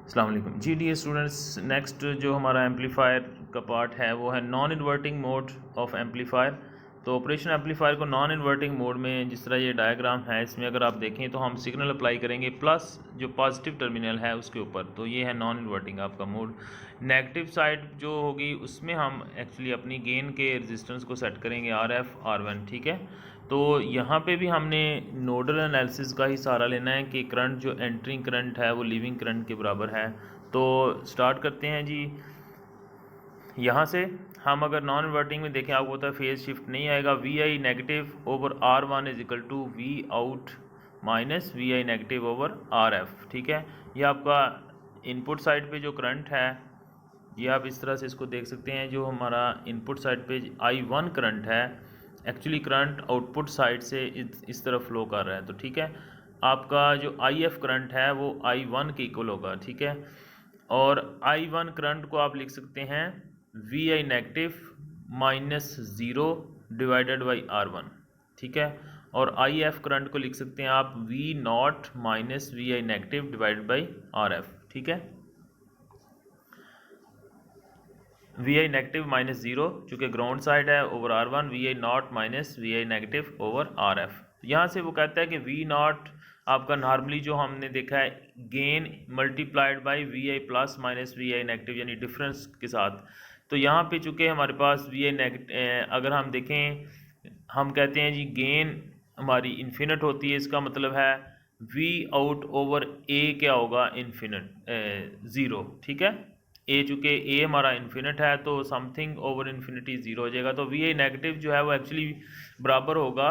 अस्सलाम वालेकुम जी dear students. Next जो हमारा एम्पलीफायर का पार्ट है वो है non inverting mode of amplifier. तो ऑपरेशन एम्पलीफायर को नॉन इन्वर्टिंग मोड में जिस तरह ये डायग्राम है इसमें अगर आप देखें तो हम सिग्नल अप्लाई करेंगे प्लस जो पॉजिटिव टर्मिनल है उसके ऊपर, तो ये है नॉन इन्वर्टिंग आपका मोड। नेगेटिव साइड जो होगी उसमें हम एक्चुअली अपनी गेन के रेजिस्टेंस को सेट करेंगे RF R1, ठीक है। तो यहाँ पे भी हमने नोडल एनालिसिस का ही सहारा लेना है कि करंट जो एंट्रिंग करंट है वो लीविंग करंट के बराबर है। तो स्टार्ट करते हैं जी। यहाँ से हम अगर नॉन इन्वर्टिंग में देखें आपको पता है फेज शिफ्ट नहीं आएगा। VI negative over R1 is equal to V out minus VI negative over RF, ठीक है। ये आपका इनपुट साइड पे जो करंट है ये आप इस तरह से इसको देख सकते हैं। जो हमारा इनपुट साइड पे I1 करंट है, एक्चुअली करंट आउटपुट साइड से इस तरफ फ्लो कर रहा है, तो ठीक है। आपका जो IF करंट है वो I1 के इक्वल होगा, ठीक है। और I1 करंट को आप लिख सकते हैं VI negative minus zero divided by R1, ठीक है। और IF करंट को लिख सकते हैं आप V not minus VI negative divided by RF, ठीक है। VI नेगेटिव माइनस ज़ीरो चूँकि ग्राउंड साइड है over R1, VI not minus VI negative over RF। यहाँ से वो कहता है कि V नॉट आपका नॉर्मली जो हमने देखा है gain multiplied by VI plus minus VI negative यानी डिफरेंस के साथ। तो यहाँ पे चूँकि हमारे पास VI नेगेटिव अगर हम देखें, हम कहते हैं जी गेन हमारी इन्फिनिट होती है, इसका मतलब है V आउट ओवर A क्या होगा, इन्फिनिट ज़ीरो, ठीक है। ए चूँकि ए हमारा इन्फिनिट है तो समथिंग ओवर इन्फिनिटी ज़ीरो हो जाएगा। तो VI नेगेटिव जो है वो एक्चुअली बराबर होगा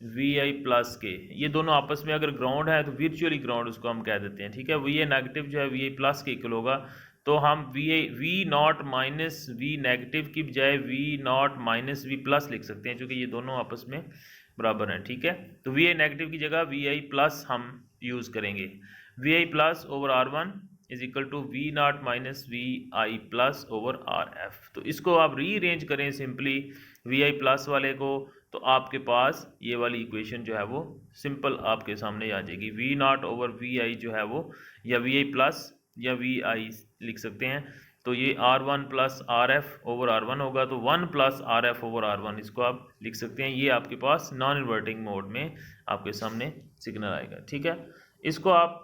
VI प्लस के। ये दोनों आपस में अगर ग्राउंड है तो वर्चुअली ग्राउंड उसको हम कह देते हैं, ठीक है। VI नेगेटिव जो है VI प्लस के इक्वल होगा। तो हम V not minus V negative की बजाय V not minus V plus लिख सकते हैं क्योंकि ये दोनों आपस में बराबर हैं, ठीक है। तो VI नेगेटिव की जगह VI प्लस हम यूज़ करेंगे। VI plus over R1 is equal to V not minus VI plus over RF। तो इसको आप रीअरेंज करें सिंपली VI प्लस वाले को, तो आपके पास ये वाली इक्वेशन जो है वो सिंपल आपके सामने आ जाएगी। V नॉट ओवर VI जो है वो या VI प्लस या VI लिख सकते हैं। तो ये R1 plus RF over R1 होगा, तो 1 प्लस RF ओवर R1 इसको आप लिख सकते हैं। ये आपके पास नॉन इन्वर्टिंग मोड में आपके सामने सिग्नल आएगा, ठीक है। इसको आप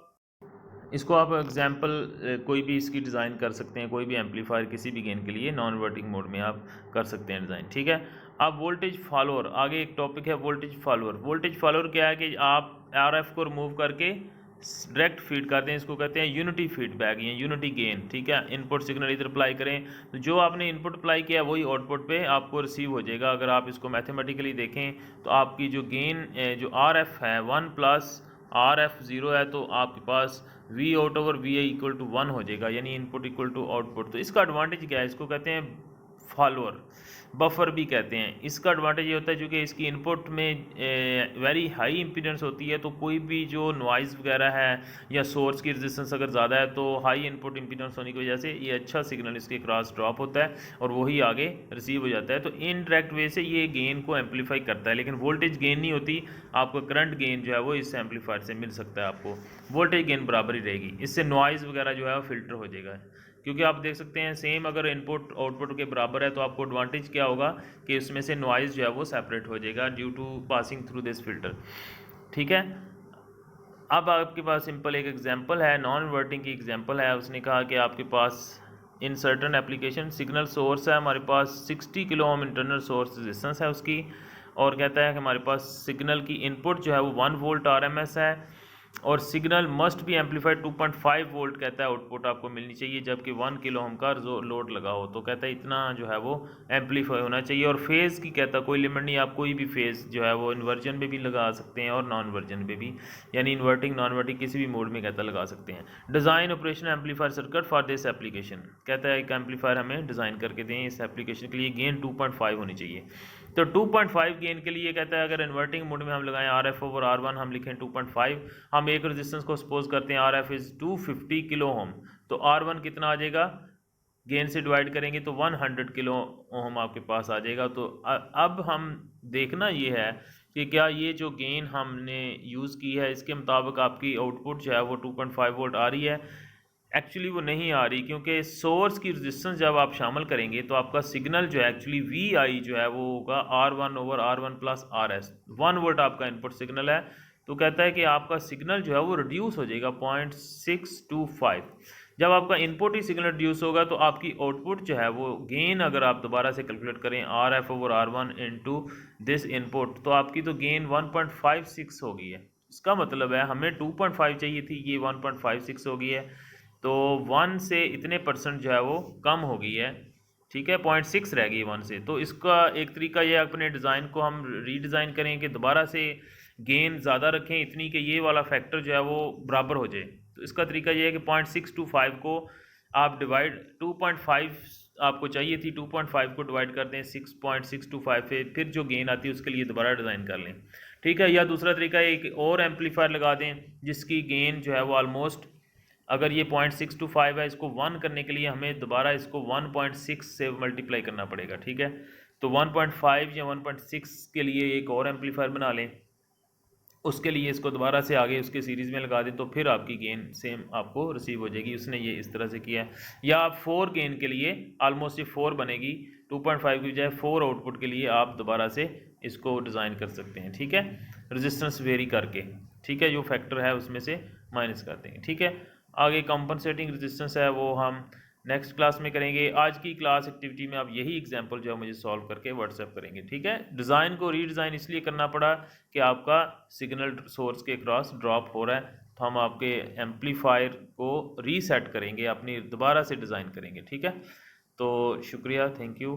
एग्जाम्पल कोई भी इसकी डिज़ाइन कर सकते हैं, कोई भी एम्पलीफायर किसी भी गेन के लिए नॉन इन्वर्टिंग मोड में आप कर सकते हैं डिज़ाइन, ठीक है। अब वोल्टेज फॉलोअर, आगे एक टॉपिक है वोल्टेज फॉलोअर। वोल्टेज फॉलोअर क्या है कि आप RF को रिमूव करके डायरेक्ट फीड करते हैं, इसको कहते हैं यूनिटी फीडबैक या यूनिटी गेन, ठीक है। इनपुट सिग्नल इधर अप्लाई करें तो जो आपने इनपुट अप्लाई किया वही आउटपुट पे आपको रिसीव हो जाएगा। अगर आप इसको मैथमेटिकली देखें तो आपकी जो गेन जो RF है 1 प्लस RF ज़ीरो है, तो आपके पास V out over VI equal to 1 हो जाएगा, यानी इनपुट इक्वल टू आउटपुट। तो इसका एडवांटेज क्या है, इसको कहते हैं फॉलोअर, बफर भी कहते हैं। इसका एडवांटेज ये होता है क्योंकि इसकी इनपुट में वेरी हाई इम्पीडेंस होती है, तो कोई भी जो नॉइज़ वगैरह है या सोर्स की रेजिस्टेंस अगर ज़्यादा है तो हाई इनपुट इम्पीडेंस होने की वजह से ये अच्छा सिग्नल इसके क्रॉस ड्रॉप होता है और वही आगे रिसीव हो जाता है। तो इनडायरेक्ट वे से ये गेन को एम्पलीफाई करता है, लेकिन वोल्टेज गेन नहीं होती। आपको करंट गेन जो है वो इस एम्पलीफायर से मिल सकता है, आपको वोल्टेज गेन बराबर ही रहेगी। इससे नॉइज़ वगैरह जो है वो फिल्टर हो जाएगा, क्योंकि आप देख सकते हैं सेम अगर इनपुट आउटपुट के बराबर है तो आपको एडवांटेज क्या होगा कि उसमें से नॉइज़ जो है वो सेपरेट हो जाएगा due to passing through this filter, ठीक है। अब आपके पास सिंपल एक एग्जांपल है, नॉन इन्वर्टिंग की एग्जांपल है। उसने कहा कि आपके पास in certain application signal source है हमारे पास 60 kilo ohm internal source resistance है उसकी, और कहता है कि हमारे पास सिग्नल की इनपुट जो है वो 1 वोल्ट RMS है और signal must be amplified 2.5 volt कहता है आउटपुट आपको मिलनी चाहिए, जबकि 1 किलो ओम का लोड लगा हो। तो कहता है इतना जो है वो एम्पलीफाई होना चाहिए। और फेज़ की कहता है कोई लिमिट नहीं, आप कोई भी फेज़ जो है वो इन्वर्जन में भी लगा सकते हैं और नॉन वर्जन में भी, यानी इन्वर्टिंग नॉन वर्टिंग किसी भी मोड में कहता लगा सकते हैं। Design operation amplifier circuit for this application, कहता है एक एम्पलीफायर हमें डिज़ाइन करके दें इस एप्लीकेशन के लिए, गेन 2.5 होनी चाहिए। तो 2.5 गेन के लिए कहता है अगर इन्वर्टिंग मोड में हम लगाएं RF ओवर R1 हम लिखें 2.5, हम एक रेजिस्टेंस को सपोज करते हैं RF इज़ 250 किलो ओम, तो R1 कितना आ जाएगा, गेन से डिवाइड करेंगे तो 100 किलो ओम आपके पास आ जाएगा। तो अब हम देखना ये है कि क्या ये जो गेन हमने यूज़ की है इसके मुताबिक आपकी आउटपुट जो है वो 2.5 वोल्ट आ रही है। एक्चुअली वो नहीं आ रही, क्योंकि सोर्स की रेजिस्टेंस जब आप शामिल करेंगे तो आपका सिग्नल जो है एक्चुअली वी आई जो है वो होगा R1/R1 प्लस RS। 1 वोल्ट आपका इनपुट सिग्नल है, तो कहता है कि आपका सिग्नल जो है वो रिड्यूस हो जाएगा 0.625। जब आपका इनपुट ही सिग्नल रिड्यूस होगा तो आपकी आउटपुट जो है वो गेन अगर आप दोबारा से कैलकुलेट करें RF/R1 इंटू दिस इनपुट, तो आपकी तो गेन 1.56 हो गई है। इसका मतलब है हमें 2.5 चाहिए थी, ये 1.56 हो गई है, तो 1 से इतने परसेंट जो है वो कम हो गई है, ठीक है, 0.6 रह गई 1 से। तो इसका एक तरीका ये अपने डिज़ाइन को हम रीडिज़ाइन करें कि दोबारा से गेन ज़्यादा रखें इतनी कि ये वाला फैक्टर जो है वो बराबर हो जाए। तो इसका तरीका ये है कि 0.625 को आप डिवाइड 2.5 आपको चाहिए थी, 2.5 को डिवाइड कर दें 6.625 पे, फिर जो गेन आती है उसके लिए दोबारा डिज़ाइन कर लें, ठीक है। या दूसरा तरीका एक और एम्पलीफायर लगा दें जिसकी गेन जो है वो ऑलमोस्ट, अगर ये 0.625 है, इसको 1 करने के लिए हमें दोबारा इसको 1.6 से मल्टीप्लाई करना पड़ेगा, ठीक है। तो 1.5 या 1.6 के लिए एक और एम्पलीफायर बना लें, उसके लिए इसको दोबारा से आगे उसके सीरीज़ में लगा दें, तो फिर आपकी गेन सेम आपको रिसीव हो जाएगी। उसने ये इस तरह से किया है। या आप 4 गेन के लिए ऑलमोस्ट ये 4 बनेगी, 2.5 की बजाय 4 आउटपुट के लिए आप दोबारा से इसको डिज़ाइन कर सकते हैं, ठीक है, रेजिस्टेंस वेरी करके, ठीक है, जो फैक्टर है उसमें से माइनस कर देंगे, ठीक है। आगे कंपनसेटिंग रेजिस्टेंस है वो हम नेक्स्ट क्लास में करेंगे। आज की क्लास एक्टिविटी में आप यही एग्जांपल जो है मुझे सॉल्व करके व्हाट्सएप करेंगे, ठीक है। डिज़ाइन को रीडिज़ाइन इसलिए करना पड़ा कि आपका सिग्नल सोर्स के क्रॉस ड्रॉप हो रहा है, तो हम आपके एम्पलीफायर को रीसेट करेंगे, अपनी दोबारा से डिज़ाइन करेंगे, ठीक है। तो शुक्रिया, थैंक यू।